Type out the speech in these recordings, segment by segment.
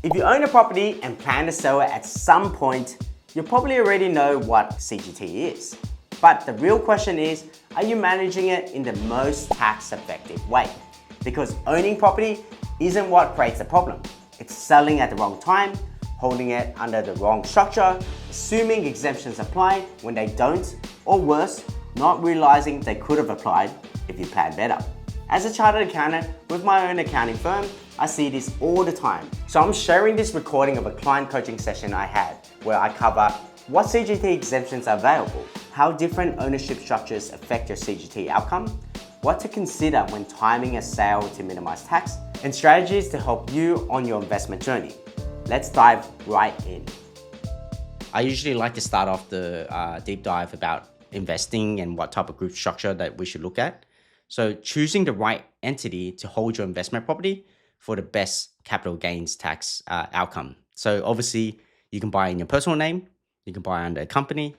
If you own a property and plan to sell it at some point, you probably already know what CGT is. But the real question is, are you managing it in the most tax-effective way? Because owning property isn't what creates the problem. It's selling at the wrong time, holding it under the wrong structure, assuming exemptions apply when they don't, or worse, not realizing they could have applied if you planned better. As a chartered accountant with my own accounting firm, I see this all the time. So I'm sharing this recording of a client coaching session I had where I cover what CGT exemptions are available, how different ownership structures affect your CGT outcome, what to consider when timing a sale to minimize tax, and strategies to help you on your investment journey. Let's dive right in. I usually like to start off the deep dive about investing and what type of group structure that we should look at. So choosing the right entity to hold your investment property for the best capital gains tax outcome. So obviously you can buy in your personal name, you can buy under a company,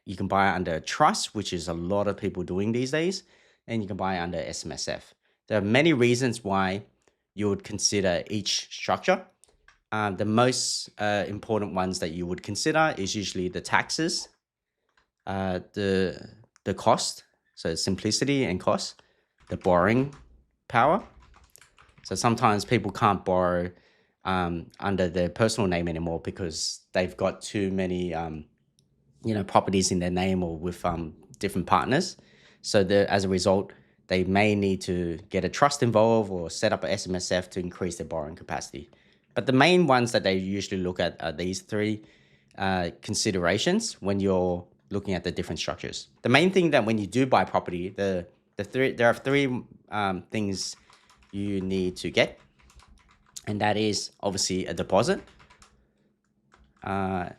you can buy under a trust, which is a lot of people doing these days, and you can buy under SMSF. There are many reasons why you would consider each structure. The most important ones that you would consider is usually the taxes, the cost, so simplicity and cost, the borrowing power. So sometimes people can't borrow under their personal name anymore because they've got too many properties in their name or with different partners. So as a result, they may need to get a trust involved or set up an SMSF to increase their borrowing capacity. But the main ones that they usually look at are these three considerations when you're looking at the different structures. The main thing that when you do buy property, there are three things you need to get, and that is obviously a deposit,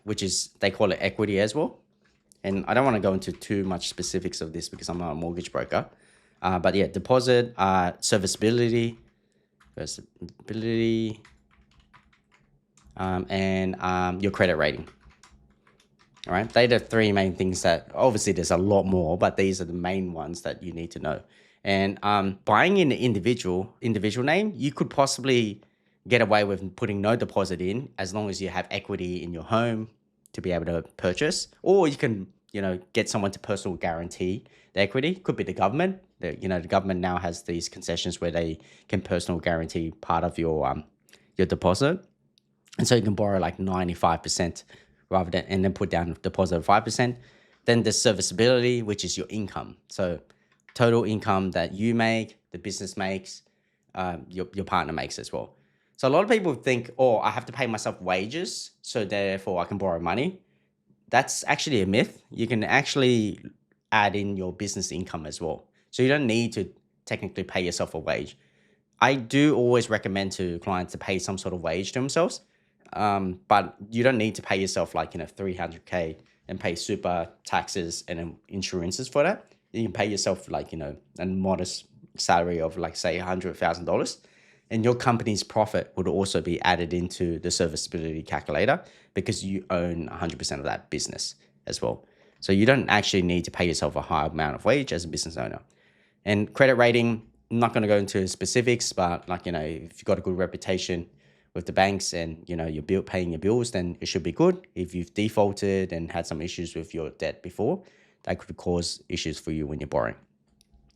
which is, they call it equity as well. And I don't want to go into too much specifics of this because I'm not a mortgage broker. But yeah, deposit, serviceability, and your credit rating. All right, they're the three main things that, obviously there's a lot more, but these are the main ones that you need to know. And buying in the individual name, you could possibly get away with putting no deposit in as long as you have equity in your home to be able to purchase, or you can, get someone to personal guarantee the equity. Could be the government. The government now has these concessions where they can personal guarantee part of your deposit, and so you can borrow like 95% rather than, and then put down a deposit of 5%. Then the serviceability, which is your income. So total income that you make, the business makes, your partner makes as well. So a lot of people think, oh, I have to pay myself wages, so therefore I can borrow money. That's actually a myth. You can actually add in your business income as well. So you don't need to technically pay yourself a wage. I do always recommend to clients to pay some sort of wage to themselves, but you don't need to pay yourself like, $300K and pay super taxes and insurances for that. You can pay yourself like, a modest salary of like, say, $100,000. And your company's profit would also be added into the serviceability calculator because you own 100% of that business as well. So you don't actually need to pay yourself a high amount of wage as a business owner. And credit rating, I'm not going to go into specifics, but like, if you've got a good reputation with the banks and, you're paying your bills, then it should be good. If you've defaulted and had some issues with your debt before, that could cause issues for you when you're borrowing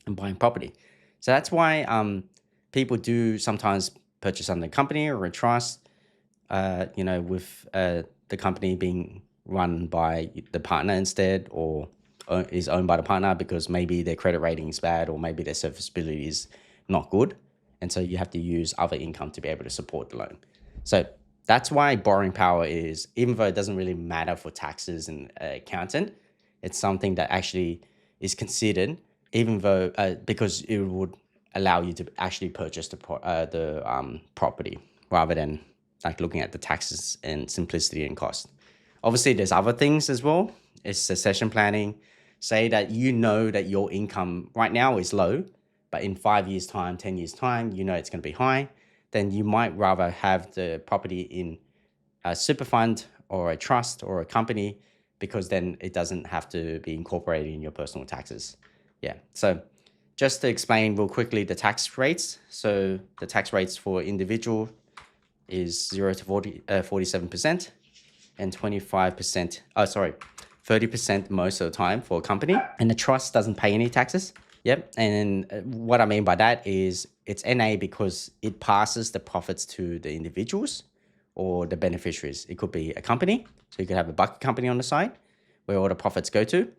and buying property. So that's why people do sometimes purchase under a company or a trust, with the company being run by the partner instead, or is owned by the partner because maybe their credit rating is bad or maybe their serviceability is not good. And so you have to use other income to be able to support the loan. So that's why borrowing power is, even though it doesn't really matter for taxes and accountant, it's something that actually is considered, even though because it would allow you to actually purchase the property rather than like looking at the taxes and simplicity and cost. Obviously, there's other things as well. It's succession planning. Say that that your income right now is low, but in 5 years' time, 10 years' time, it's going to be high. Then you might rather have the property in a super fund or a trust or a company, because then it doesn't have to be incorporated in your personal taxes. Yeah. So just to explain real quickly the tax rates. So the tax rates for individual is 0 to 47%, and 25%, 30% most of the time for a company. And the trust doesn't pay any taxes. Yep. And what I mean by that is it's NA because it passes the profits to the individuals or the beneficiaries. It could be a company. So you could have a bucket company on the side where all the profits go to,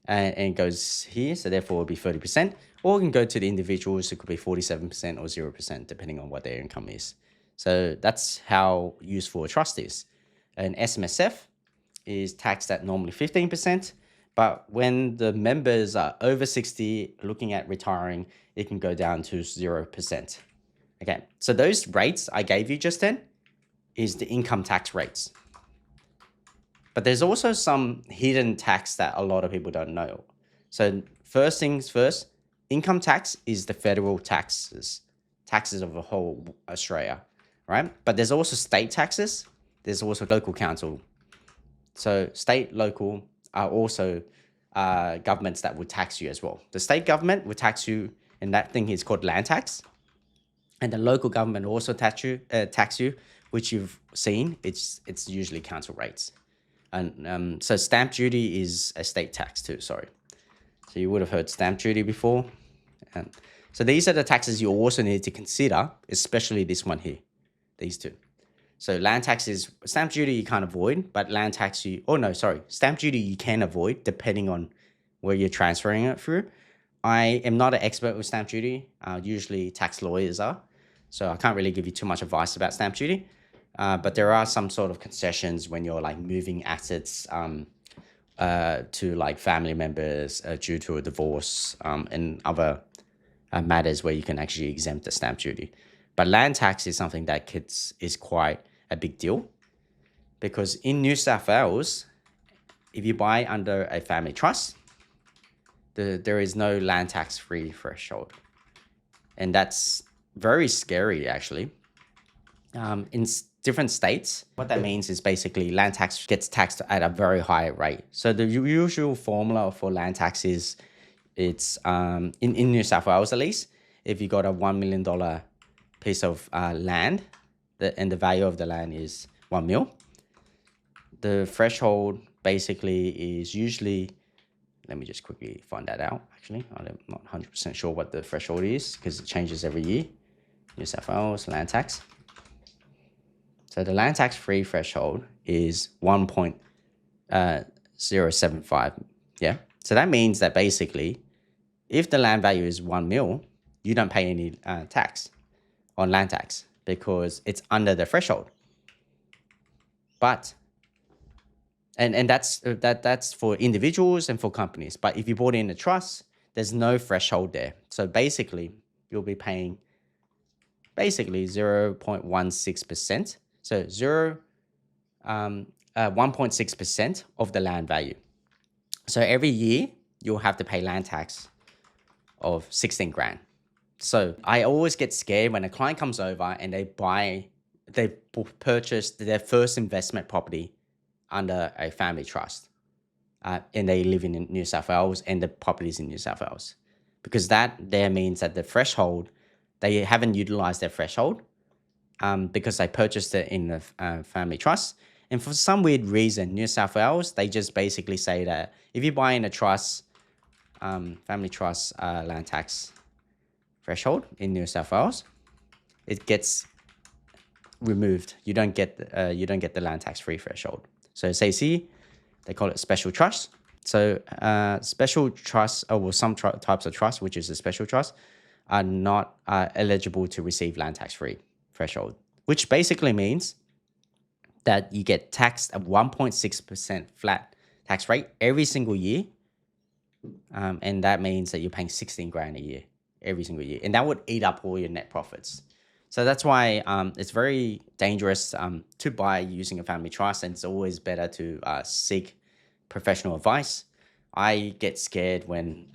and it goes here. So therefore it'll be 30%. Or it can go to the individuals. It could be 47% or 0%, depending on what their income is. So that's how useful a trust is. An SMSF is taxed at normally 15%. But when the members are over 60, looking at retiring, it can go down to 0%. Okay, so those rates I gave you just then is the income tax rates. But there's also some hidden tax that a lot of people don't know. So first things first, income tax is the federal taxes of the whole Australia, right? But there's also state taxes. There's also local council. So state, local are also governments that would tax you as well. The state government would tax you, and that thing is called land tax. And the local government also tax you, which you've seen. It's usually council rates. And so stamp duty is a state tax too, sorry. So you would have heard stamp duty before. And so these are the taxes you also need to consider, especially this one here, these two. So land tax is, stamp duty you can't avoid, but land tax stamp duty you can avoid depending on where you're transferring it through. I am not an expert with stamp duty. Usually tax lawyers are. So I can't really give you too much advice about stamp duty. But there are some sort of concessions when you're like moving assets to like family members due to a divorce and other matters where you can actually exempt the stamp duty. But land tax is something that is quite a big deal, because in New South Wales, if you buy under a family trust, there is no land tax free threshold. And that's very scary, actually. In different states, what that means is basically land tax gets taxed at a very high rate. So the usual formula for land tax is it's in New South Wales at least, if you got a $1 million piece of land, and the value of the land is 1 mil, the threshold basically is usually, let me just quickly find that out. Actually, I'm not 100% sure what the threshold is because it changes every year. New South Wales land tax. So the land tax free threshold is 1.075. Yeah. So that means that basically, if the land value is 1 mil, you don't pay any tax on land tax because it's under the threshold. But and that's for individuals and for companies. But if you bought in a trust, there's no threshold there. So basically, you'll be paying 0.16%. So 1.6% of the land value. So every year you'll have to pay land tax of 16 grand. So I always get scared when a client comes over and they purchase their first investment property under a family trust, and they live in New South Wales and the property's in New South Wales, because that there means that the threshold, they haven't utilized their threshold because they purchased it in the family trust. And for some weird reason, New South Wales, they just basically say that if you buy in a trust, family trust land tax threshold in New South Wales, it gets removed. You don't get the land tax free threshold. So say see, they call it special trust. So special trusts, or some types of trust, which is a special trust, are not eligible to receive land tax free threshold, which basically means that you get taxed at 1.6% flat tax rate every single year. And that means that you're paying 16 grand a year, every single year. And that would eat up all your net profits. So that's why it's very dangerous to buy using a family trust. And it's always better to seek professional advice. I get scared when,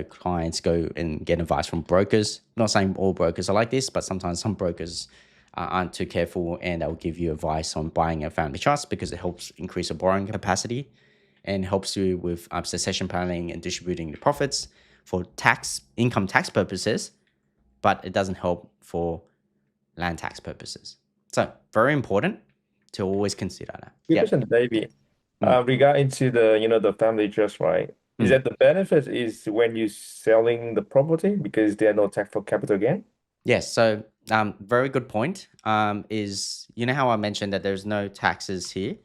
clients go and get advice from brokers. I'm not saying all brokers are like this, but sometimes some brokers aren't too careful and they'll give you advice on buying a family trust because it helps increase your borrowing capacity and helps you with succession planning and distributing the profits for income tax purposes, but it doesn't help for land tax purposes. So very important to always consider that. Good Yeah. question, Davie. Mm. Regarding to the the family trust, right? Is Mm. that the benefit is when you selling the property because there are no tax for capital gain? Yes. So very good point. Is you know how I mentioned that there's no taxes here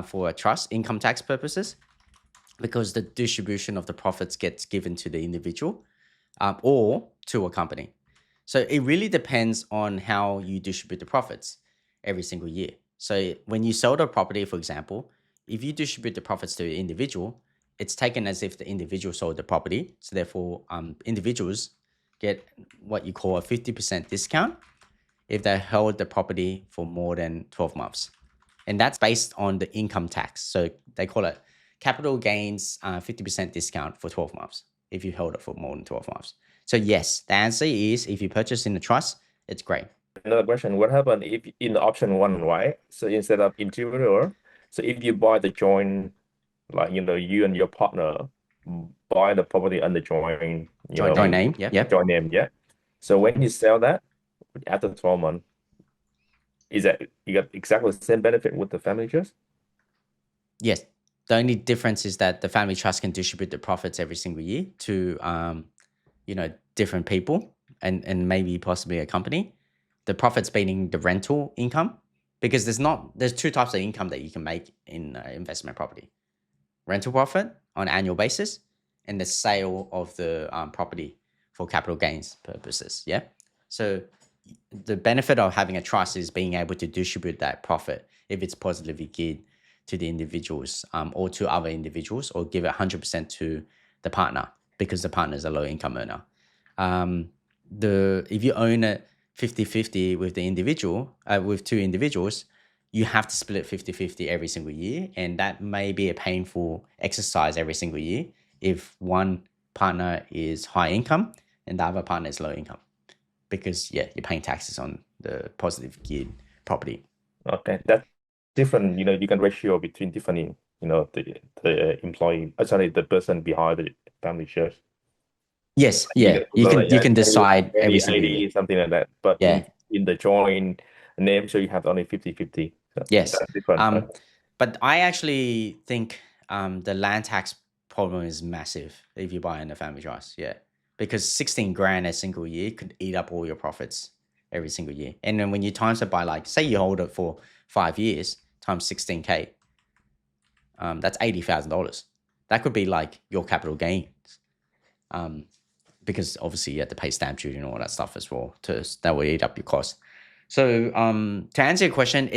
for a trust income tax purposes because the distribution of the profits gets given to the individual or to a company. So it really depends on how you distribute the profits every single year. So when you sell the property, for example, if you distribute the profits to an individual, it's taken as if the individual sold the property. So therefore, individuals get what you call a 50% discount if they held the property for more than 12 months. And that's based on the income tax. So they call it capital gains 50% discount for 12 months if you held it for more than 12 months. So yes, the answer is if you purchase in the trust, it's great. Another question, what happened if in option one, right? So instead of individual, so if you buy the joint, like you and your partner buy the property under joint, Joint name. Yep. joint name, yeah. So when you sell that after 12 months, is that you got exactly the same benefit with the family trust? Yes. The only difference is that the family trust can distribute the profits every single year to different people and maybe possibly a company. The profits being the rental income, because there's two types of income that you can make in investment property: rental profit on an annual basis, and the sale of the property for capital gains purposes. Yeah. So the benefit of having a trust is being able to distribute that profit if it's positively geared to the individuals or to other individuals, or give it 100% to the partner because the partner is a low income earner. If you own it 50-50 with the individual, with two individuals, you have to split 50-50 every single year. And that may be a painful exercise every single year if one partner is high income and the other partner is low income. Because yeah, you're paying taxes on the positive geared property. Okay, that's different. You can ratio between different, the employee, sorry, the person behind the family shares. Yes, You yeah. can put like You yeah, can 20, decide every 20, single year. 80, something like that. But Yeah. in the joint name, so you have only 50-50. So Yes. that's different. Okay. But I actually think the land tax problem is massive if you buy in a family trust. Yeah. Because 16 grand a single year could eat up all your profits every single year. And then when you times it by, like, say you hold it for 5 years times 16K, that's $80,000. That could be like your capital gains. Because obviously you have to pay stamp duty and all that stuff as well. That will eat up your cost. So to answer your question,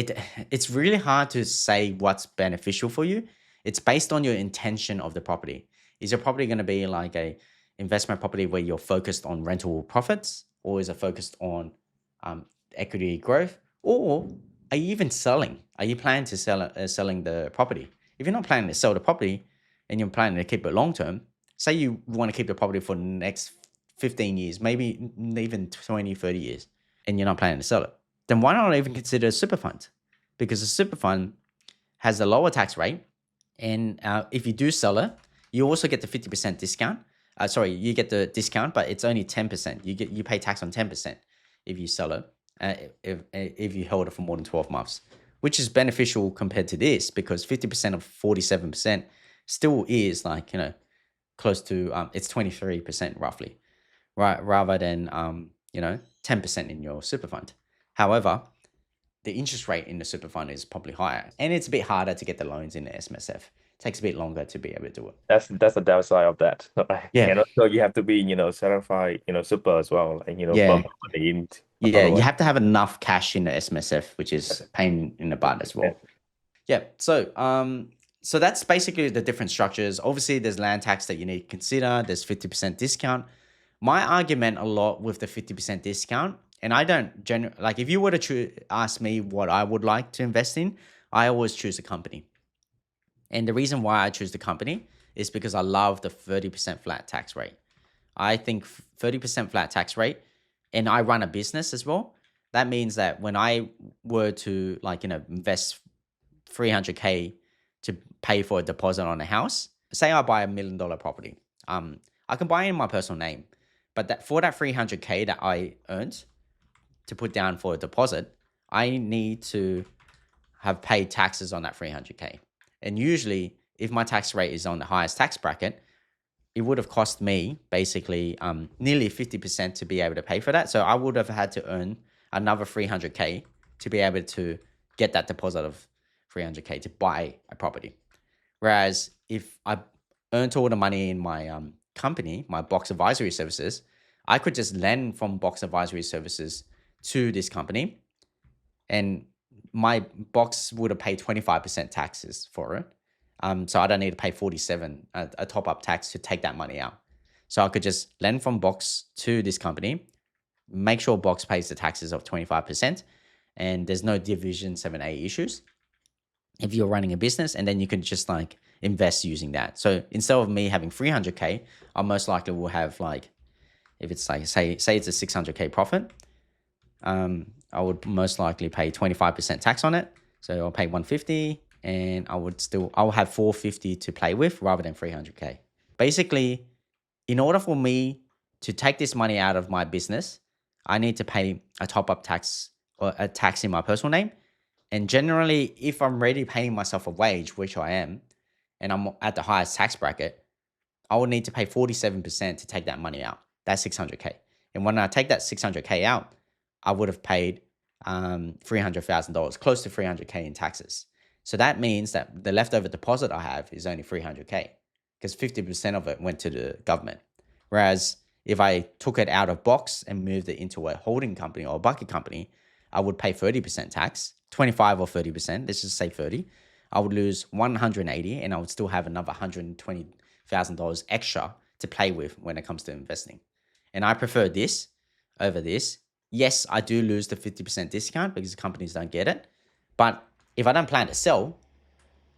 it's really hard to say what's beneficial for you. It's based on your intention of the property. Is your property going to be like a investment property where you're focused on rental profits, or is it focused on equity growth, or are you even selling? Are you planning to selling the property? If you're not planning to sell the property and you're planning to keep it long term, say you want to keep the property for the next 15 years, maybe even 20, 30 years, and you're not planning to sell it, then why not even consider a super fund? Because a super fund has a lower tax rate. And if you do sell it, you also get the 50% discount. You get the discount, but it's only 10%. You pay tax on 10% if you sell it, if you hold it for more than 12 months, which is beneficial compared to this, because 50% of 47% still is like, close to it's 23% roughly, right? Rather than 10% in your super fund. However, the interest rate in the super fund is probably higher, and it's a bit harder to get the loans in the SMSF. It takes a bit longer to be able to do it. That's the downside of that. Right? Yeah, And also you have to be, certified, super as well, like, yeah, from money in. yeah. You Otherwise, have to have enough cash in the SMSF, which is pain in the butt as well. Yeah. So that's basically the different structures. Obviously, there's land tax that you need to consider. There's 50% discount. My argument a lot with the 50% discount, and I don't like, if you were to ask me what I would like to invest in, I always choose a company. And the reason why I choose the company is because I love the 30% flat tax rate. I think 30% flat tax rate, and I run a business as well. That means that when I were to, like, invest 300K to pay for a deposit on a house, say I buy $1 million property, I can buy it in my personal name, but that for that 300K that I earned to put down for a deposit, I need to have paid taxes on that 300K. And usually, if my tax rate is on the highest tax bracket, it would have cost me basically nearly 50% to be able to pay for that. So I would have had to earn another 300K to be able to get that deposit of 300K to buy a property. Whereas if I earned all the money in my company, my Box Advisory Services, I could just lend from Box Advisory Services to this company, and my box would have paid 25% taxes for it. So I don't need to pay 47 a top up tax to take that money out. So I could just lend from Box to this company, make sure Box pays the taxes of 25%, and there's no Division 7A issues if you're running a business, and then you can just like invest using that. So instead of me having 300K, I most likely will have like, if it's like, say it's a 600K profit, I would most likely pay 25% tax on it. So I'll pay 150 and I'll have 450 to play with rather than 300K. Basically, in order for me to take this money out of my business, I need to pay a top up tax or a tax in my personal name. And generally, if I'm already paying myself a wage, which I am, and I'm at the highest tax bracket, I would need to pay 47% to take that money out. That's 600K. And when I take that 600K out, I would have paid $300,000, close to 300K in taxes. So that means that the leftover deposit I have is only 300K because 50% of it went to the government. Whereas if I took it out of Box and moved it into a holding company or a bucket company, I would pay 30% tax, 25 or 30%, let's just say 30. I would lose 180 and I would still have another $120,000 extra to play with when it comes to investing. And I prefer this over this. Yes, I do lose the 50% discount because companies don't get it. But if I don't plan to sell,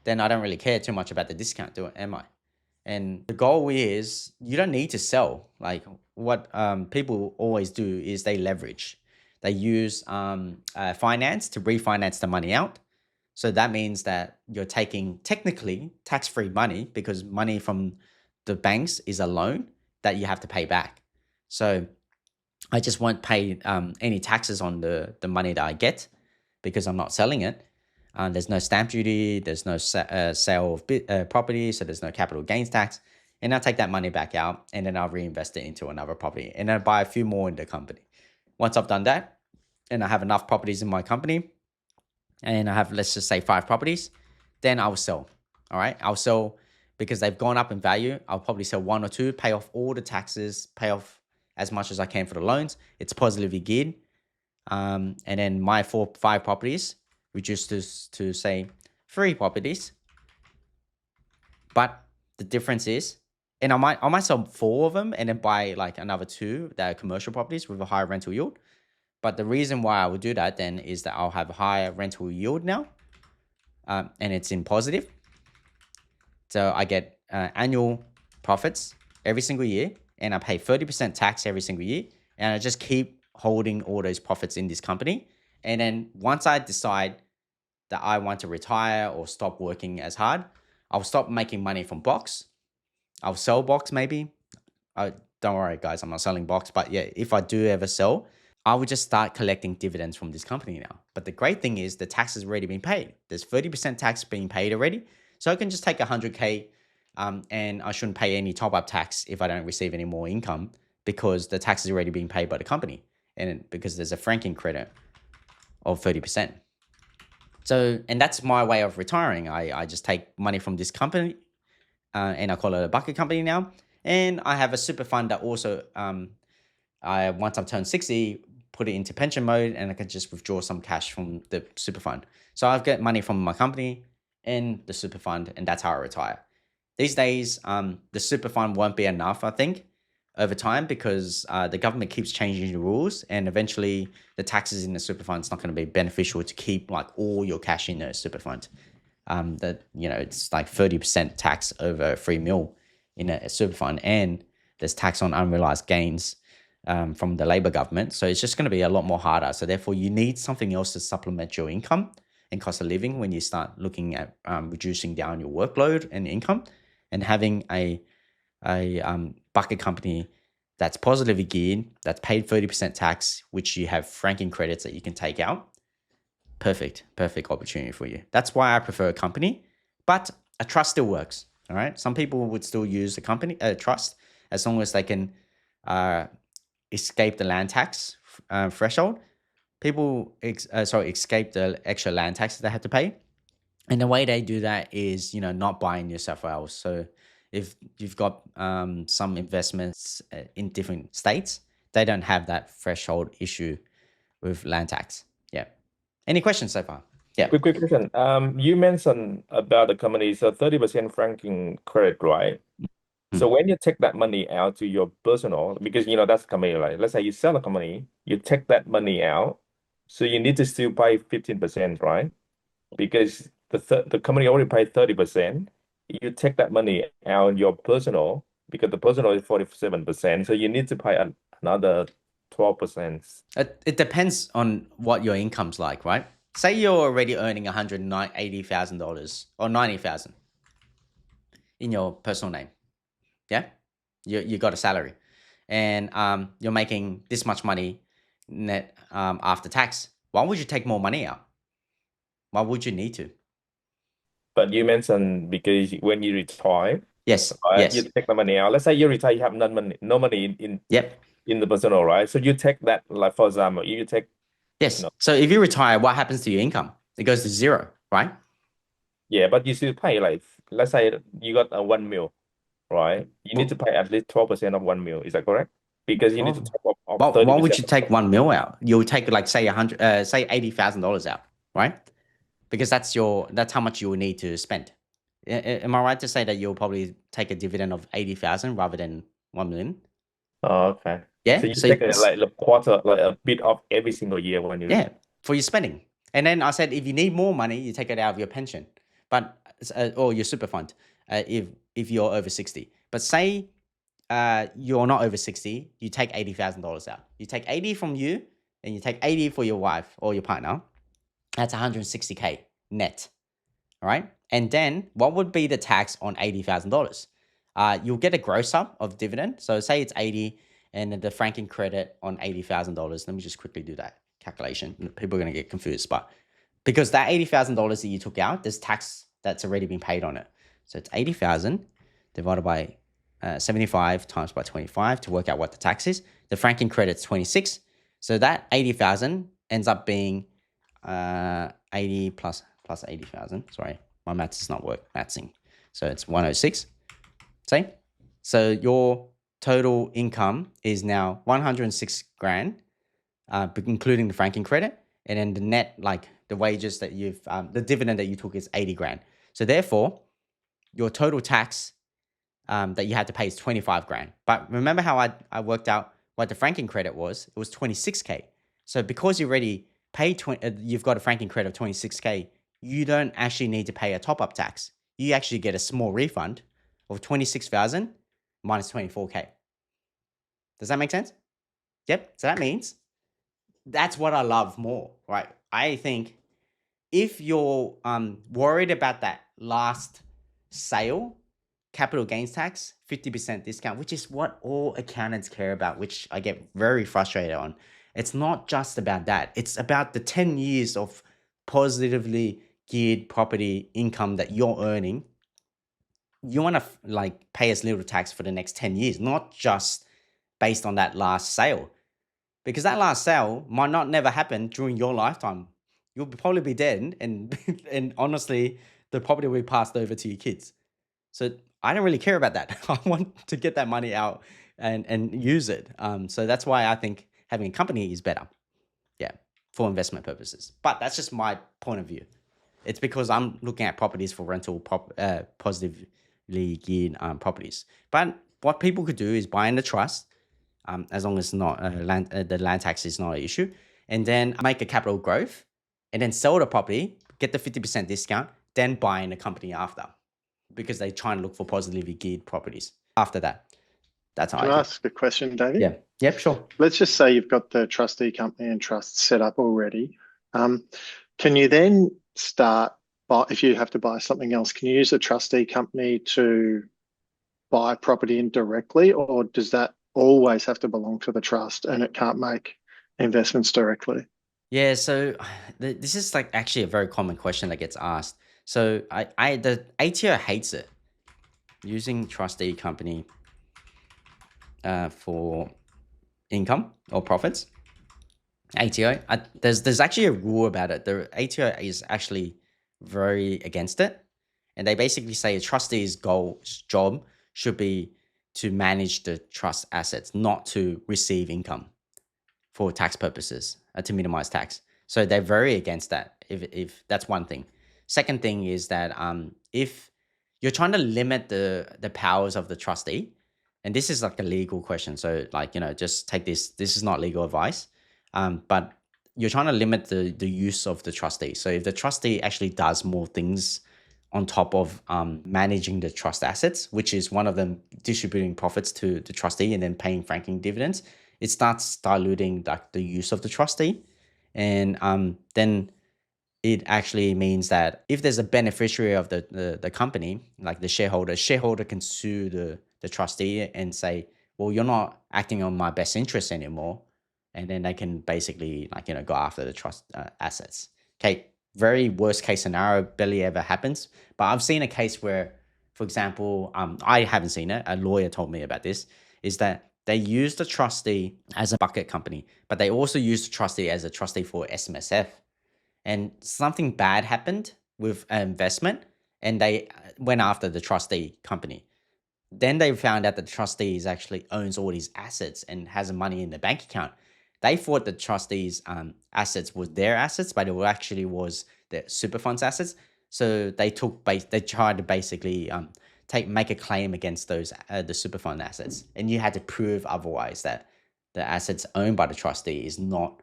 then I don't really care too much about the discount, am I? And the goal is you don't need to sell. Like what people always do is they leverage. They use finance to refinance the money out. So that means that you're taking technically tax-free money because money from the banks is a loan that you have to pay back. So I just won't pay any taxes on the money that I get because I'm not selling it. There's no stamp duty, there's no sale of property, so there's no capital gains tax. And I'll take that money back out and then I'll reinvest it into another property and then buy a few more in the company. Once I've done that and I have enough properties in my company and I have, let's just say 5 properties, then I'll sell. All right. I'll sell because they've gone up in value. I'll probably sell 1 or 2, pay off all the taxes, pay off as much as I can for the loans. It's positively geared. And then my 5 properties reduced to say 3 properties. But the difference is, and I might sell 4 of them and then buy like another 2 that are commercial properties with a higher rental yield. But the reason why I would do that then is that I'll have a higher rental yield now, and it's in positive. So I get annual profits every single year, and I pay 30% tax every single year, and I just keep holding all those profits in this company. And then once I decide that I want to retire or stop working as hard, I'll stop making money from Box. I'll sell Box maybe. Don't worry, guys, I'm not selling Box, but yeah, if I do ever sell, I would just start collecting dividends from this company now. But the great thing is the tax has already been paid. There's 30% tax being paid already. So I can just take 100K and I shouldn't pay any top-up tax if I don't receive any more income because the tax is already being paid by the company and because there's a franking credit of 30%. So, and that's my way of retiring. I just take money from this company and I call it a bucket company now. And I have a super fund that also, once I've turned 60, put it into pension mode and I can just withdraw some cash from the super fund. So I've got money from my company and the super fund, and that's how I retire. These days, the super fund won't be enough, I think, over time because the government keeps changing the rules and eventually the taxes in the super fund is not going to be beneficial to keep like all your cash in the super fund. It's like 30% tax over 3 mil in a super fund, and there's tax on unrealized gains from the Labor government. So it's just going to be a lot more harder. So therefore, you need something else to supplement your income and cost of living when you start looking at reducing down your workload and income, and having a bucket company that's positively geared, that's paid 30% tax, which you have franking credits that you can take out. perfect opportunity for you. That's why I prefer a company, but a trust still works. All right. Some people would still use a trust as long as they can escape the land tax threshold. People escape the extra land taxes they have to pay. And the way they do that is, not buying New South Wales. So if you've got some investments in different states, they don't have that threshold issue with land tax. Yeah. Any questions so far? Yeah. Quick question. You mentioned about the company, so 30% franking credit, right? So when you take that money out to your personal, because that's company, like let's say you sell a company, you take that money out, so you need to still pay 15%, right? Because the company already paid 30%. You take that money out your personal because the personal is 47%, so you need to pay another 12%. It depends on what your income's like, right? Say you're already earning $180,000 or 90,000 in your personal name. Yeah, you got a salary, and you're making this much money net after tax. Why would you take more money out? Why would you need to? But you mentioned because when you retire, Yes, right, you yes, take the money out. Let's say you retire, you have no money in yep, in the personal, right? So you take that, like for example, you take, you yes. know, So if you retire, what happens to your income? It goes to zero, right? yeah, but you still pay, like let's say you got a 1 mil, right? You need to Well, pay at least 12% of 1 mil. Is that correct? Because you need to well, top up of why would 30%. you take 1 mil out? You'll take like say say $80,000 out, right? Because that's how much you will need to spend. Am I right to say that you'll probably take a dividend of 80,000 rather than 1 million? Oh, okay. So Yeah. you So take like a quarter, like a bit of every single year when you. yeah, for your spending. And then I said, if you need more money, you take it out of your pension, but or your super fund, if you're over 60. But say you're not over 60, you take $80,000 out. You take 80 from you, and you take 80 for your wife or your partner. That's 160K net. All right. And then what would be the tax on $80,000? You'll get a gross up of dividend. So say it's 80 and then the franking credit on $80,000. Let me just quickly do that calculation. People are going to get confused, but because that $80,000 that you took out, there's tax that's already been paid on it. So it's 80,000 divided by 75 times by 25 to work out what the tax is. The franking credit's 26. So that 80,000 ends up being 80 plus 80,000. Sorry, my maths does not work. Mathsing. So it's 106. Say. So your total income is now 106 grand, including the franking credit, and then the net, like the wages that the dividend that you took is 80 grand. So therefore, your total tax that you had to pay is 25 grand. But remember how I worked out what the franking credit was? It was 26K. So because you already paid, you've got a franking credit of 26K, you don't actually need to pay a top-up tax. You actually get a small refund of 26,000 minus 24K. Does that make sense? Yep. So that means that's what I love more, right? I think if you're worried about that last sale, capital gains tax, 50% discount, which is what all accountants care about, which I get very frustrated on. It's not just about that. It's about the 10 years of positively geared property income that you're earning. You want to like pay as little tax for the next 10 years, not just based on that last sale. Because that last sale might not never happen during your lifetime. You'll probably be dead, and and honestly, the property will be passed over to your kids. So I don't really care about that. I want to get that money out and use it. So that's why I think having a company is better. Yeah, for investment purposes. But that's just my point of view. It's because I'm looking at properties for rental, positively geared properties. But what people could do is buy in the trust, as long as not the land tax is not an issue, and then make a capital growth, and then sell the property, get the 50% discount, then buy in a company after, because they try and look for positively geared properties after that. That's how Can I I do. ask a question, Davie? Yeah. Yep. Sure. Let's just say you've got the trustee company and trust set up already. Can you then start, if you have to buy something else, can you use a trustee company to buy property in directly, or does that always have to belong to the trust and it can't make investments directly? Yeah, so this is like actually a very common question that gets asked. So the ATO hates it, using trustee company for income or profits. ATO, there's actually a rule about it. The ATO is actually very against it, and they basically say a trustee's job should be to manage the trust assets, not to receive income for tax purposes, to minimize tax. So they're very against that. If that's one thing. Second thing is that if you're trying to limit the powers of the trustee, and this is like a legal question, so like just take this. This is not legal advice, but you're trying to limit the use of the trustee. So if the trustee actually does more things on top of managing the trust assets, which is one of them distributing profits to the trustee and then paying franking dividends, it starts diluting like the use of the trustee, and then it actually means that if there's a beneficiary of the company, like the shareholder can sue the trustee and say, well, you're not acting on my best interest anymore, and then they can basically like go after the trust assets. Okay, very worst case scenario, barely ever happens, but I've seen a case where, for example, I haven't seen it, a lawyer told me about this, is that they use the trustee as a bucket company, but they also use the trustee as a trustee for SMSF, and something bad happened with an investment, and they went after the trustee company. Then they found out that the trustee actually owns all these assets and has money in the bank account. They thought the trustees' assets was their assets, but it actually was the super fund's assets. So they tried to basically make a claim against those the super fund assets, and you had to prove otherwise, that the assets owned by the trustee is not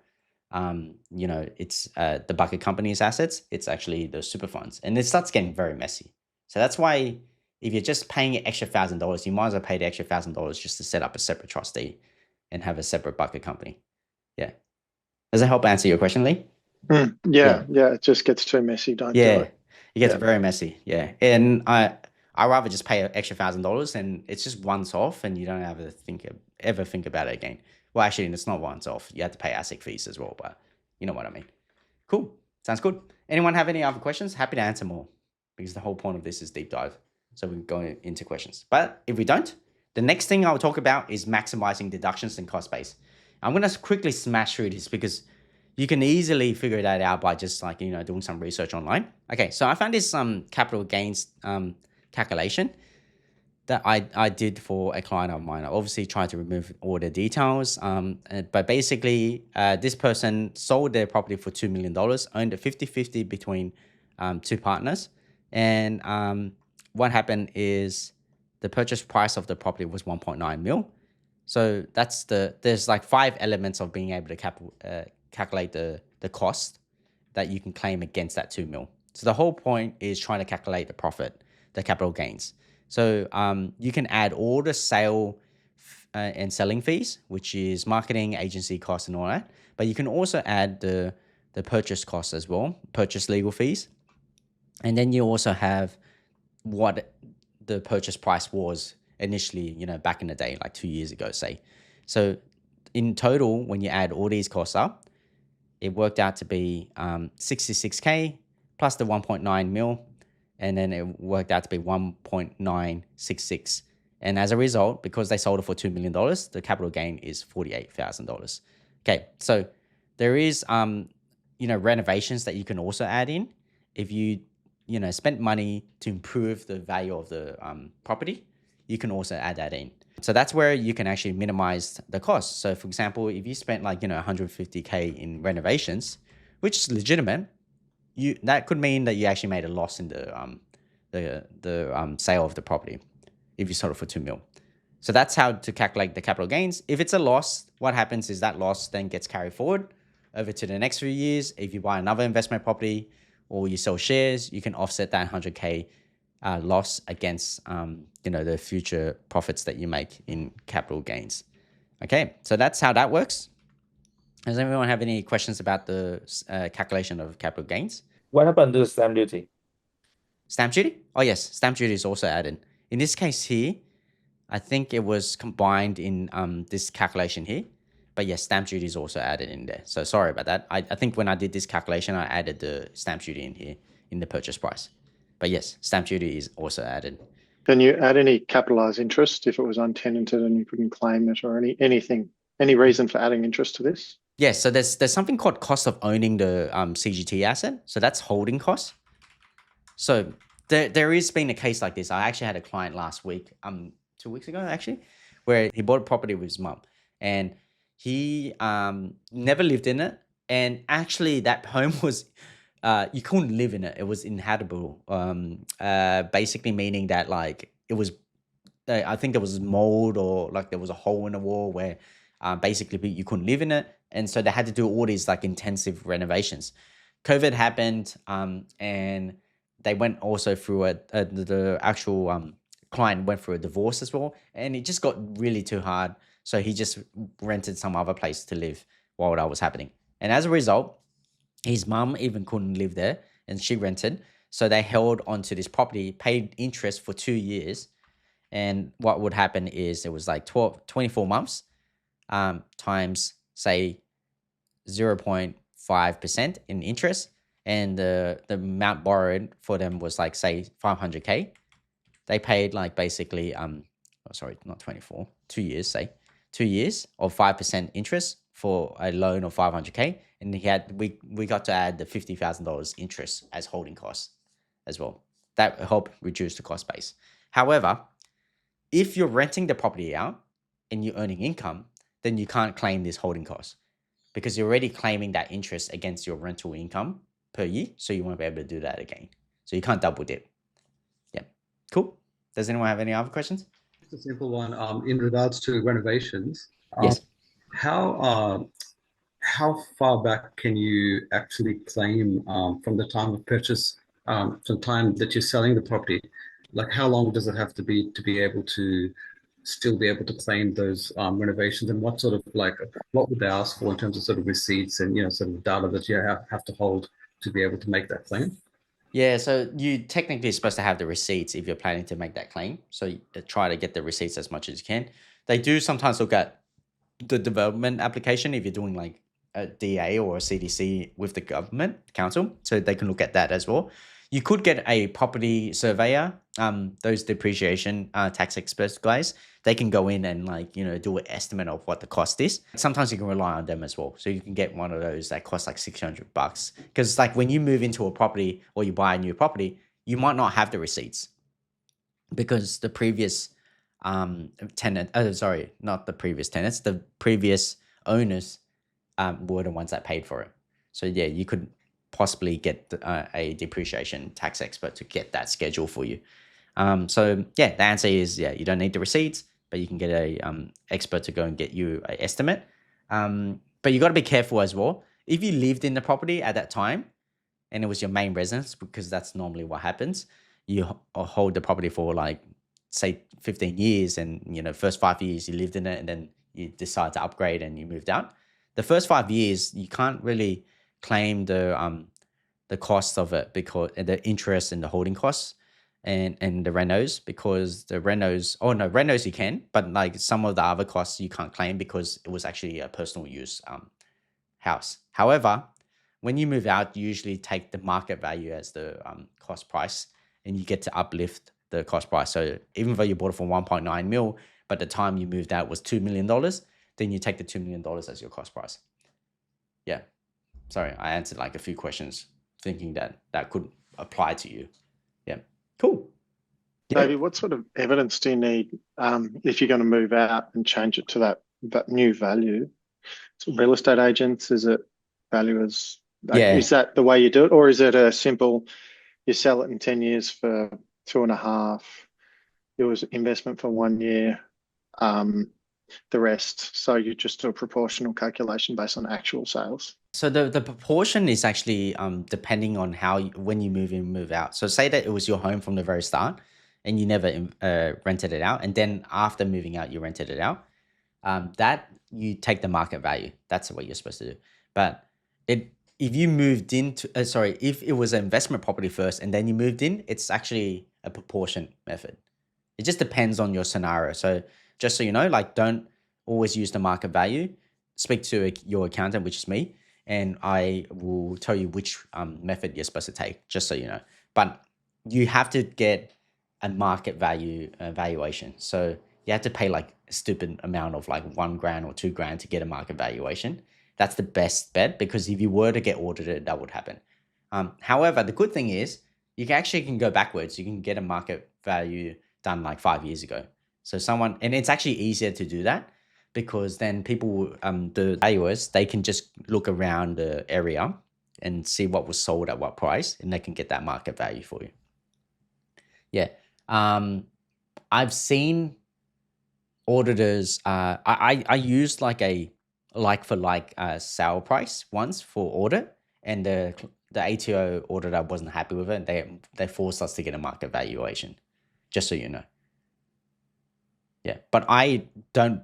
it's the bucket company's assets. It's actually the super funds, and it starts getting very messy. So that's why if you're just paying an extra $1,000, you might as well pay the extra $1,000 just to set up a separate trustee and have a separate bucket company. Yeah. Does that help answer your question, Lee? Yeah, it just gets too messy. Don't do Yeah. it. It gets Yeah. very messy. Yeah. And I rather just pay an extra $1,000, and it's just once off, and you don't ever think about it again. Well, actually, it's not once off. You have to pay ASIC fees as well, but you know what I mean. Cool. Sounds good. Anyone have any other questions? Happy to answer more, because the whole point of this is deep dive. So we can go into questions. But if we don't, the next thing I'll talk about is maximizing deductions and cost base. I'm going to quickly smash through this because you can easily figure that out by just like, doing some research online. Okay, so I found this capital gains calculation that I did for a client of mine. I obviously tried to remove all the details, but basically this person sold their property for $2 million, owned it 50-50 between two partners. And what happened is the purchase price of the property was 1.9 mil. So there's like 5 elements of being able to calculate the cost that you can claim against that 2 mil. So the whole point is trying to calculate the profit, the capital gains. So you can add all the sale and selling fees, which is marketing, agency costs, and all that. But you can also add the purchase costs as well, purchase legal fees. And then you also have what the purchase price was initially, back in the day, like 2 years ago, say. So in total, when you add all these costs up, it worked out to be 66K plus the 1.9 mil, and then it worked out to be 1.966. And as a result, because they sold it for $2 million, the capital gain is $48,000. Okay, so there is renovations that you can also add in if you spent money to improve the value of the property. You can also add that in. So that's where you can actually minimize the cost. So for example, if you spent like 150K in renovations, which is legitimate, that could mean that you actually made a loss in the sale of the property if you sold it for 2 mil. So that's how to calculate the capital gains. If it's a loss, what happens is that loss then gets carried forward over to the next few years. If you buy another investment property or you sell shares, you can offset that 100K loss against the future profits that you make in capital gains. Okay, so that's how that works. Does anyone have any questions about the calculation of capital gains? What happened to the stamp duty? Stamp duty? Oh yes, stamp duty is also added. In this case here, I think it was combined in this calculation here, But yes, stamp duty is also added in there. So sorry about that. I think when I did this calculation, I added the stamp duty in here in the purchase price. But yes, stamp duty is also added. Can you add any capitalized interest if it was untenanted and you couldn't claim it, or anything? Any reason for adding interest to this? Yes, so there's something called cost of owning the CGT asset. So that's holding cost. So there is been a case like this. I actually had a client last week, 2 weeks ago actually, where he bought a property with his mum, and he never lived in it. And actually, that home was you couldn't live in it. It was inhabitable. Basically meaning that like it was I think there was mold, or like there was a hole in the wall where basically you couldn't live in it, and so they had to do all these like intensive renovations. COVID happened, and they went also through the actual client went through a divorce as well, and it just got really too hard. So he just rented some other place to live while that was happening, and as a result, his mum even couldn't live there, and she rented. So they held onto this property, paid interest for 2 years, and what would happen is it was like 24 months times, say, 0.5% in interest. And the amount borrowed for them was like, say, 500K. They paid like basically, sorry, not 24, 2 years, say, 2 years of 5% interest for a loan of 500K. And we got to add the $50,000 interest as holding costs as well. That helped reduce the cost base. However, if you're renting the property out and you're earning income, then you can't claim this holding cost because you're already claiming that interest against your rental income per year. So you won't be able to do that again. So you can't double dip. Yeah. Cool. Does anyone have any other questions? Just a simple one. In regards to renovations, Yes. how far back can you actually claim from the time of purchase, from the time that you're selling the property? Like, how long does it have to be able to still be able to claim those renovations, and what would they ask for in terms of sort of receipts and sort of data that you have to hold to be able to make that claim? Yeah, so you technically are supposed to have the receipts if you're planning to make that claim. So you try to get the receipts as much as you can. They do sometimes look at the development application if you're doing like a DA or a CDC with the government council, so they can look at that as well. You could get a property surveyor, those depreciation tax experts guys. They can go in and do an estimate of what the cost is. Sometimes you can rely on them as well. So you can get one of those that costs like $600, because like when you move into a property or you buy a new property, you might not have the receipts because the previous tenant, not the previous tenants, the previous owners were the ones that paid for it. So yeah, you could possibly get a depreciation tax expert to get that schedule for you. So yeah, the answer is you don't need the receipts, but you can get a expert to go and get you an estimate. But you got to be careful as well. If you lived in the property at that time and it was your main residence, because that's normally what happens, you hold the property for like, say 15 years, and first 5 years you lived in it, and then you decide to upgrade and you moved out. The first 5 years you can't really claim the cost of it, because the interest and the holding costs and the renos, because the renos you can, but like some of the other costs you can't claim because it was actually a personal use house. However, when you move out, you usually take the market value as the cost price, and you get to uplift the cost price. So even though you bought it for 1.9 mil, but the time you moved out was $2 million, then you take the $2 million as your cost price. Yeah. Sorry, I answered like a few questions thinking that could apply to you. Yeah. Cool. Yeah. Davie, what sort of evidence do you need if you're going to move out and change it to that new value? So real estate agents, is it valuers? Is that the way you do it, or is it a simple, you sell it in 10 years for 2.5, it was investment for 1 year, the rest, so you just do a proportional calculation based on actual sales? So the proportion is actually depending on when you move in, move out. So say that it was your home from the very start and you never rented it out, and then after moving out you rented it out. That you take the market value. That's what you're supposed to do. But if you moved into if it was an investment property first and then you moved in, it's actually a proportion method. It just depends on your scenario. So just so you know, like don't always use the market value. speak to your accountant, which is me, and I will tell you which method you're supposed to take, just so you know. But you have to get a market value valuation. So you have to pay like a stupid amount of like $1,000 or $2,000 to get a market valuation. That's the best bet, because if you were to get audited, that would happen. However, the good thing is you can go backwards. You can get a market value done like 5 years ago. So and it's actually easier to do that, because then people, the valuers, they can just look around the area and see what was sold at what price, and they can get that market value for you. Yeah. I've seen auditors, I used like a like for like sale price once for audit, and the ATO auditor wasn't happy with it. They forced us to get a market valuation, just so you know. Yeah, but I don't.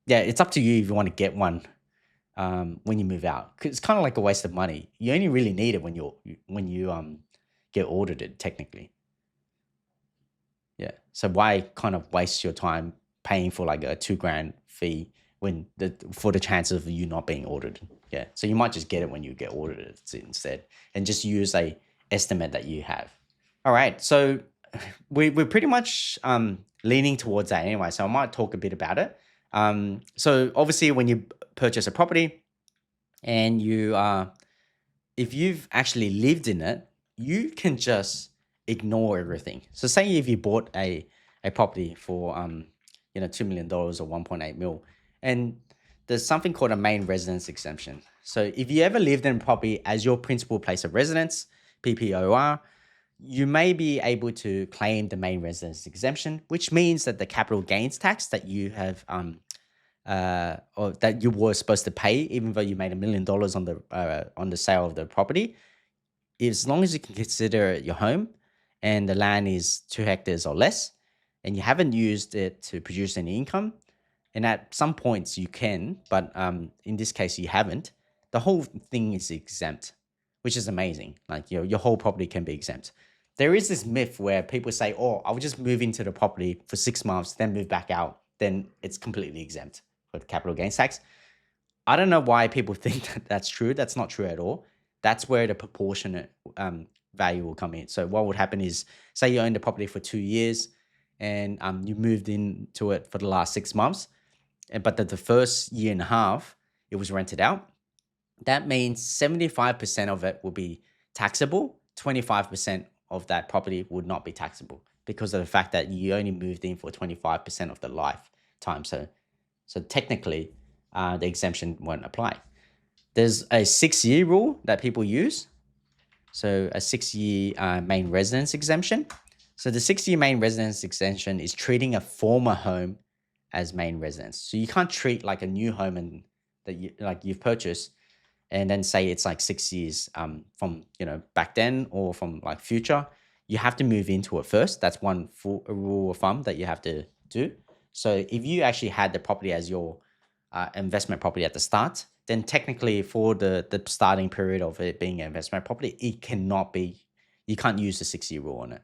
Yeah, it's up to you if you want to get one when you move out. 'Cause it's kind of like a waste of money. You only really need it when you get audited, technically. Yeah. So why kind of waste your time paying for like a $2,000 fee for the chance of you not being audited? Yeah. So you might just get it when you get audited instead, and just use a estimate that you have. All right. So we're pretty much leaning towards that anyway. So I might talk a bit about it. So obviously, when you purchase a property and if you've actually lived in it, you can just ignore everything. So say if you bought a property for $2 million or 1.8 mil, and there's something called a main residence exemption. So if you ever lived in a property as your principal place of residence, PPOR, you may be able to claim the main residence exemption, which means that the capital gains tax that you have or that you were supposed to pay, even though you made $1 million on the sale of the property, as long as you can consider it your home and the land is 2 hectares or less, and you haven't used it to produce any income, and at some points you can, but in this case you haven't, the whole thing is exempt, which is amazing. Like your whole property can be exempt. There is this myth where people say, "Oh, I'll just move into the property for 6 months, then move back out, then it's completely exempt for the capital gains tax." I don't know why people think that that's true. That's not true at all. That's where the proportionate value will come in. So what would happen is, say you owned the property for 2 years, and you moved into it for the last 6 months, but the first year and a half it was rented out. That means 75% of it will be taxable. 25% of that property would not be taxable, because of the fact that you only moved in for 25% of the lifetime. So technically, the exemption won't apply. There's a 6-year rule that people use. So a 6-year main residence exemption. So the 6-year main residence exemption is treating a former home as main residence. So you can't treat like a new home that you've purchased and then say it's like 6 years from back then or from like future. You have to move into it first. That's one rule of thumb that you have to do. So if you actually had the property as your investment property at the start, then technically for the starting period of it being an investment property, you can't use the 6-year rule on it,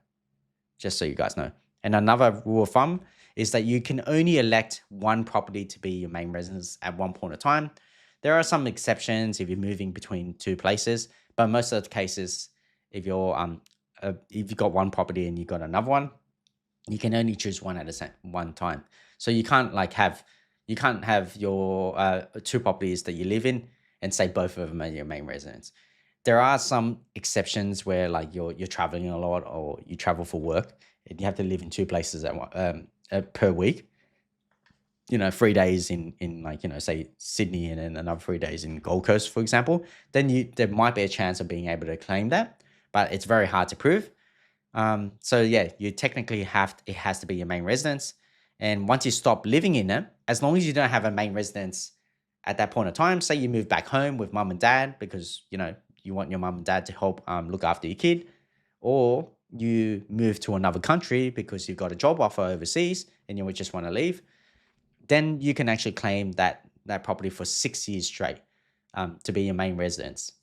just so you guys know. And another rule of thumb is that you can only elect one property to be your main residence at one point of time. There are some exceptions if you're moving between 2 places, but most of the cases, if you've got one property and you've got another one, you can only choose one at one time. So you can't have your 2 properties that you live in and say both of them are your main residence. There are some exceptions where like you're traveling a lot or you travel for work and you have to live in 2 places per week. 3 days in like say Sydney and then another 3 days in Gold Coast, for example. Then there might be a chance of being able to claim that, but it's very hard to prove. So yeah, you technically it has to be your main residence. And once you stop living in it, as long as you don't have a main residence at that point of time, say you move back home with mum and dad because you want your mum and dad to help look after your kid, or you move to another country because you've got a job offer overseas and you just want to leave, then you can actually claim that property for 6 years straight to be your main residence.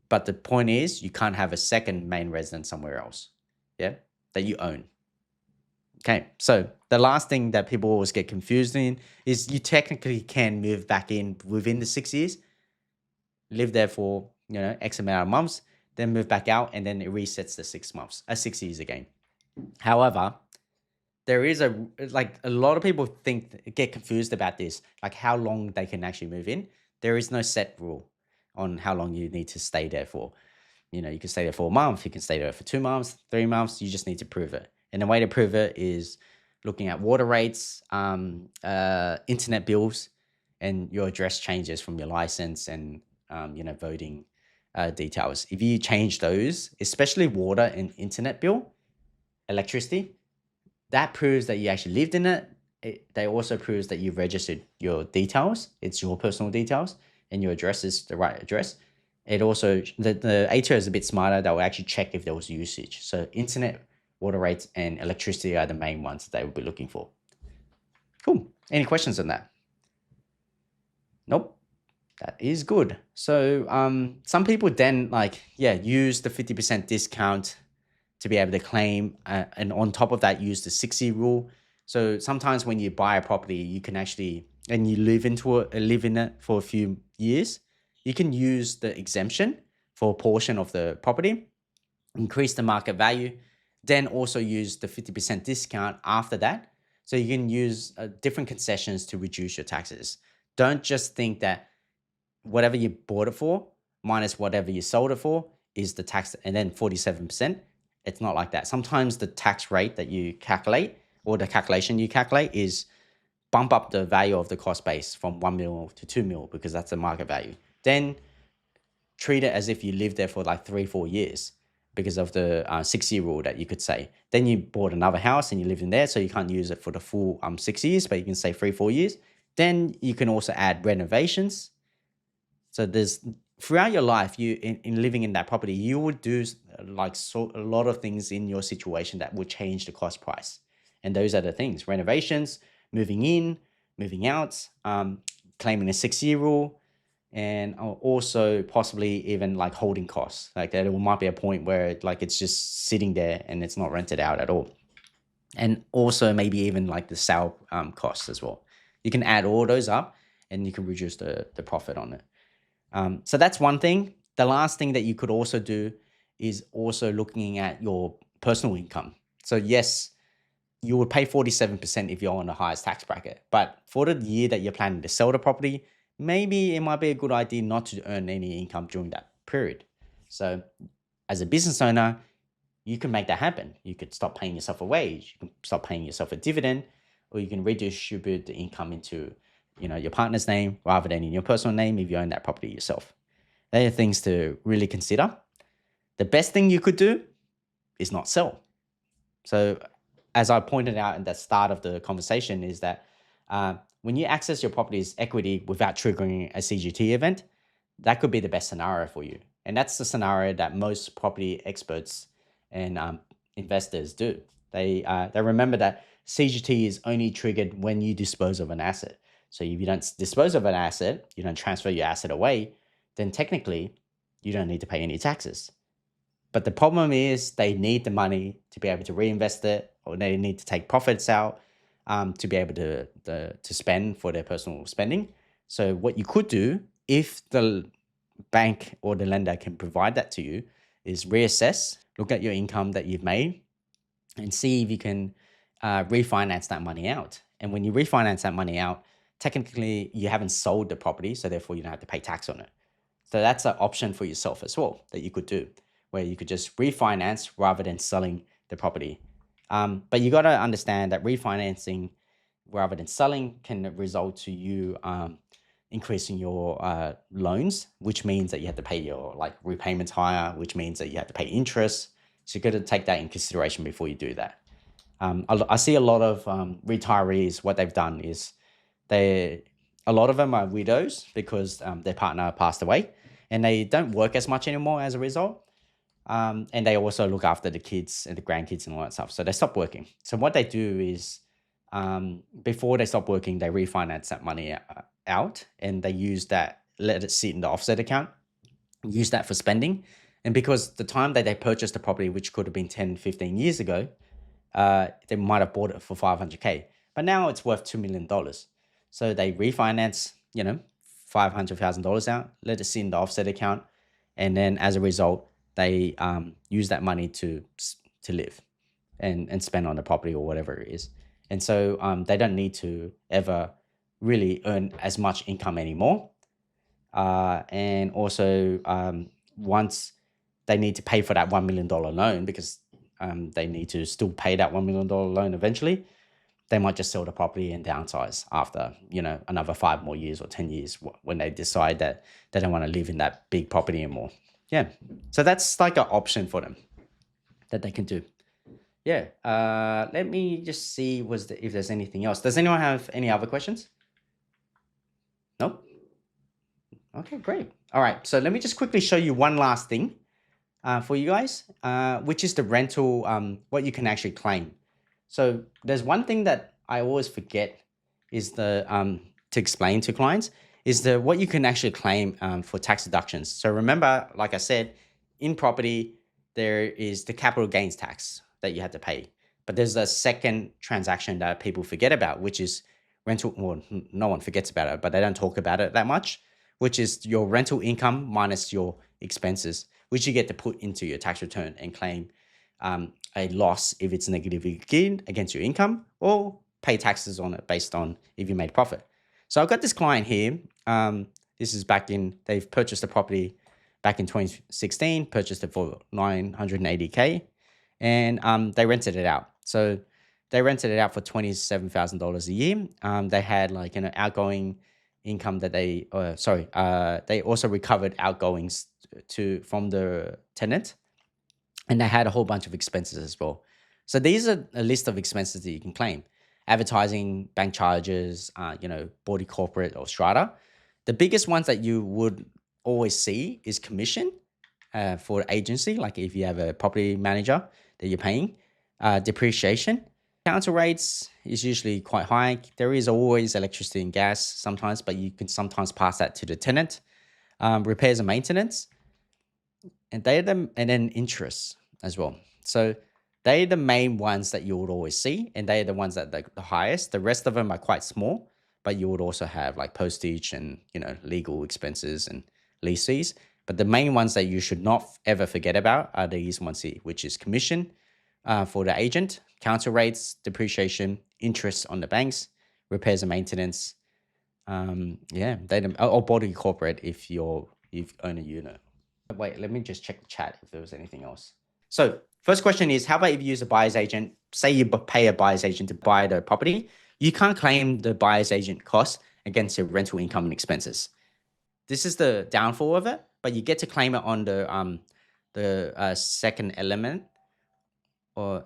But the point is, you can't have a second main residence somewhere else, yeah, that you own. Okay, so the last thing that people always get confused in is you technically can move back in within the 6 years, live there for, X amount of months, then move back out, and then it resets the 6 years again. However, there is a lot of people get confused about this, like how long they can actually move in. There is no set rule on how long you need to stay there for. You can stay there for a month, you can stay there for 2 months, 3 months, you just need to prove it. And the way to prove it is looking at water rates, internet bills, and your address changes from your license and, voting details. If you change those, especially water and internet bill, electricity, that proves that you actually lived in it. They also proves that you've registered your details. It's your personal details and your address is the right address. It also, the ATO is a bit smarter. They will actually check if there was usage. So internet, water rates, and electricity are the main ones that they will be looking for. Cool. Any questions on that? Nope. That is good. So some people then use the 50% discount to be able to claim, and on top of that, use the 6-year rule. So sometimes when you buy a property, you can actually, and you live in it for a few years, you can use the exemption for a portion of the property, increase the market value, then also use the 50% discount after that. So you can use different concessions to reduce your taxes. Don't just think that whatever you bought it for minus whatever you sold it for is the tax, and then 47%. It's not like that. Sometimes the tax rate that you calculate or the calculation you calculate is bump up the value of the cost base from 1 mil to 2 mil because that's the market value. Then treat it as if you lived there for 3-4 years because of the 6-year rule that you could say. Then you bought another house and you lived in there, so you can't use it for the full 6 years, but you can say 3-4 years. Then you can also add renovations. So there's throughout your life, you in living in that property, you would do a lot of things in your situation that would change the cost price. And those are the things: renovations, moving in, moving out, claiming a 6-year rule, and also possibly even holding costs. There might be a point where it's just sitting there and it's not rented out at all. And also maybe even the sale costs as well. You can add all those up and you can reduce the profit on it. So that's one thing. The last thing that you could also do is also looking at your personal income. So yes, you would pay 47% if you're on the highest tax bracket. But for the year that you're planning to sell the property, maybe it might be a good idea not to earn any income during that period. So as a business owner, you can make that happen. You could stop paying yourself a wage, you can stop paying yourself a dividend, or you can redistribute the income into your partner's name rather than in your personal name if you own that property yourself. They are things to really consider. The best thing you could do is not sell. So as I pointed out at the start of the conversation is that when you access your property's equity without triggering a CGT event, that could be the best scenario for you. And that's the scenario that most property experts and investors do. They remember that CGT is only triggered when you dispose of an asset. So if you don't dispose of an asset, you don't transfer your asset away, then technically you don't need to pay any taxes. But the problem is they need the money to be able to reinvest it, or they need to take profits out to be able to spend for their personal spending. So what you could do, if the bank or the lender can provide that to you, is reassess, look at your income that you've made, and see if you can refinance that money out. And when you refinance that money out, technically you haven't sold the property, so therefore you don't have to pay tax on it. So that's an option for yourself as well that you could do, where you could just refinance rather than selling the property. But you got to understand that refinancing rather than selling can result to you increasing your loans, which means that you have to pay your repayments higher, which means that you have to pay interest. So you got to take that in consideration before you do that. I see a lot of retirees, what they've done is a lot of them are widows because their partner passed away and they don't work as much anymore as a result. And they also look after the kids and the grandkids and all that stuff. So they stop working. So what they do is before they stop working, they refinance that money out and they use that, let it sit in the offset account, use that for spending. And because the time that they purchased the property, which could have been 10, 15 years ago, they might have bought it for 500K, but now it's worth $2 million. So they refinance, $500,000 out, let it sit in the offset account, and then as a result, they use that money to live and spend on the property or whatever it is. And so they don't need to ever really earn as much income anymore. And also, once they need to pay for that $1 million loan, because they need to still pay that $1 million loan eventually, they might just sell the property and downsize after, another 5 more years or 10 years when they decide that they don't want to live in that big property anymore. Yeah. So that's like an option for them that they can do. Yeah. Let me just see if there's anything else. Does anyone have any other questions? No? Okay, great. All right. So let me just quickly show you one last thing for you guys, which is the rental, what you can actually claim. So there's one thing that I always forget is to explain to clients is what you can actually claim for tax deductions. So remember, like I said, in property, there is the capital gains tax that you have to pay. But there's a second transaction that people forget about, which is rental. Well, no one forgets about it, but they don't talk about it that much, which is your rental income minus your expenses, which you get to put into your tax return and claim a loss if it's negatively geared against your income, or pay taxes on it based on if you made profit. So I've got this client here. This is they've purchased a property back in 2016, purchased it for $980K, and they rented it out. So they rented it out for $27,000 a year. They had like an outgoing income that they also recovered outgoings from the tenant, and they had a whole bunch of expenses as well. So these are a list of expenses that you can claim: advertising, bank charges, body corporate or strata. The biggest ones that you would always see is commission for agency, like if you have a property manager that you're paying, depreciation. Council rates is usually quite high. There is always electricity and gas sometimes, but you can sometimes pass that to the tenant. Repairs and maintenance, and then interest as well. So they're the main ones that you would always see, and they're the ones that are the highest. The rest of them are quite small, but you would also have like postage and legal expenses and lease fees. But the main ones that you should not ever forget about are these ones here, which is commission for the agent, council rates, depreciation, interest on the banks, repairs and maintenance. Or body corporate if you own a unit. Wait, let me just check the chat if there was anything else. So first question is, how about if you use a buyer's agent? Say you pay a buyer's agent to buy the property. You can't claim the buyer's agent cost against your rental income and expenses. This is the downfall of it, but you get to claim it on the second element, or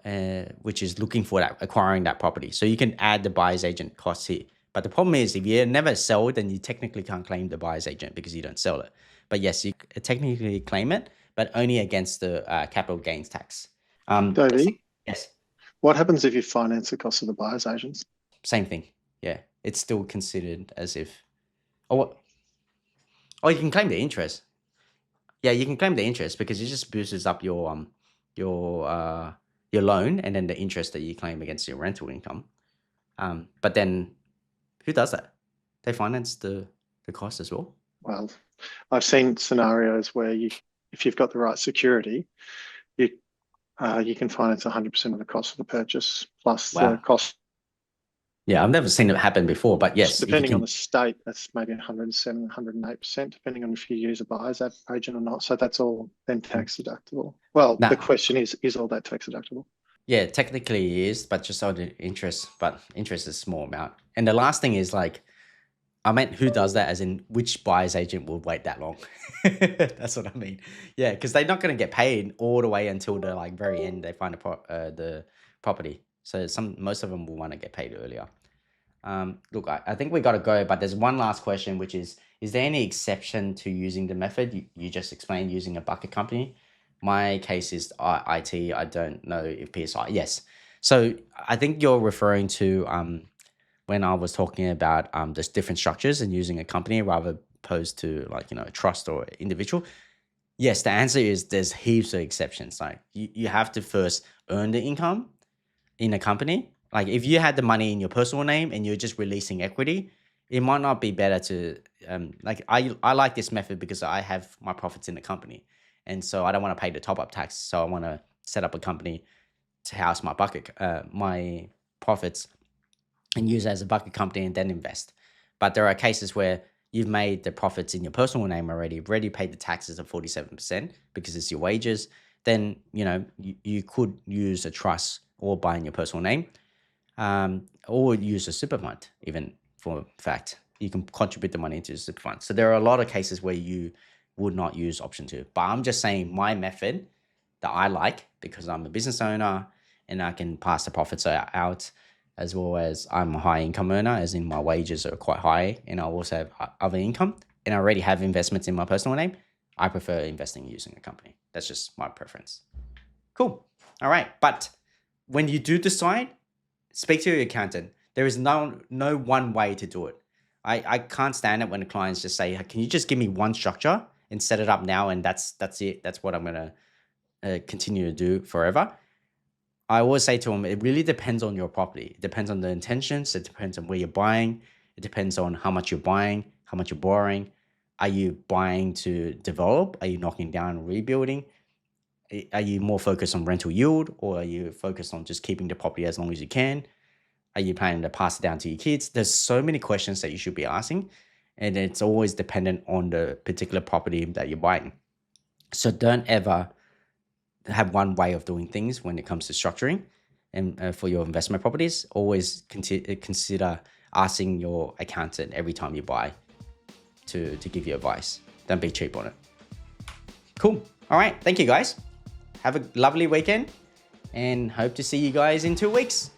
which is looking for acquiring that property. So you can add the buyer's agent costs here. But the problem is, if you never sell, then you technically can't claim the buyer's agent because you don't sell it. But yes, you technically claim it, but only against the capital gains tax. Davie, Yes. what happens if you finance the cost of the buyer's agents? Same thing. Yeah, it's still considered as if. Oh, you can claim the interest. Yeah, you can claim the interest because it just boosts up your loan and then the interest that you claim against your rental income. But then, who does that? They finance the cost as well. Well, I've seen scenarios where if you've got the right security, you can finance 100% of the cost of the purchase plus the cost. Yeah, I've never seen it happen before, but yes. Depending on the state, that's maybe 107, 108%, depending on if you use a buyer's agent or not. So that's all then tax deductible. Well, the question is all that tax deductible? Yeah, technically it is, but just on the interest, but interest is a small amount. And the last thing is I meant who does that, as in which buyer's agent will wait that long. That's what I mean. Yeah, because they're not going to get paid all the way until the very end they find the property. So most of them will want to get paid earlier. Look, I think we got to go, but there's one last question, which is there any exception to using the method you just explained using a bucket company? My case is IT. I don't know if PSI. Yes. So I think you're referring to when I was talking about there's different structures and using a company rather opposed to a trust or individual. Yes, the answer is there's heaps of exceptions. Like you have to first earn the income, in a company, like if you had the money in your personal name and you're just releasing equity, it might not be better to like I like this method because I have my profits in the company, and so I don't want to pay the top up tax. So I want to set up a company to house my my profits and use it as a bucket company and then invest. But there are cases where you've made the profits in your personal name already, you've already paid the taxes of 47% because it's your wages. Then you could use a trust or buy in your personal name, or use a super fund. Even for fact, you can contribute the money into a super fund. So there are a lot of cases where you would not use option 2. But I'm just saying my method that I like, because I'm a business owner and I can pass the profits out, as well as I'm a high income earner, as in my wages are quite high, and I also have other income, and I already have investments in my personal name. I prefer investing using a company. That's just my preference. Cool. All right. But when you do decide, speak to your accountant. There is no one way to do it. I can't stand it when the clients just say, can you just give me one structure and set it up now, and that's it. That's what I'm going to continue to do forever. I always say to them, it really depends on your property. It depends on the intentions. It depends on where you're buying. It depends on how much you're buying, how much you're borrowing. Are you buying to develop? Are you knocking down and rebuilding? Are you more focused on rental yield, or are you focused on just keeping the property as long as you can? Are you planning to pass it down to your kids? There's so many questions that you should be asking, and it's always dependent on the particular property that you're buying. So don't ever have one way of doing things when it comes to structuring. And for your investment properties, always consider asking your accountant every time you buy to give you advice. Don't be cheap on it. Cool. All right. Thank you, guys. Have a lovely weekend, and hope to see you guys in 2 weeks.